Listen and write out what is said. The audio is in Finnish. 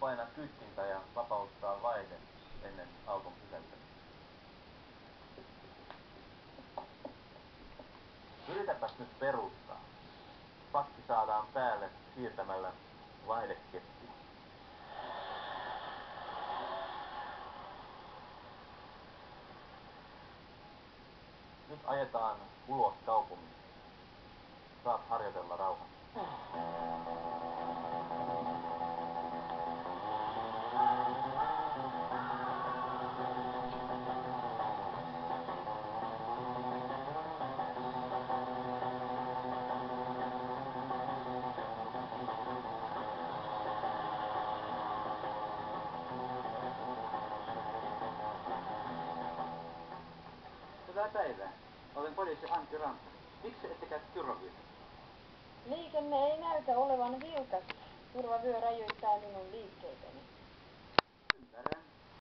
painaa kytkintä ja vapauttaa vaihde ennen auton pysäyttämistä. Yritäpäs nyt peruuttaa. Pakki saadaan päälle siirtämällä vaihdekeppiä. Nyt ajetaan ulos kaupungista. Saat harjoitella rauhassa. Hyvää päivää. Olen poliisi Antti Ranta. Miksi ette käy turvavyötä? Liikenne ei näytä olevan vilkasta. Turvavyö rajoittaa minun liikkeitäni.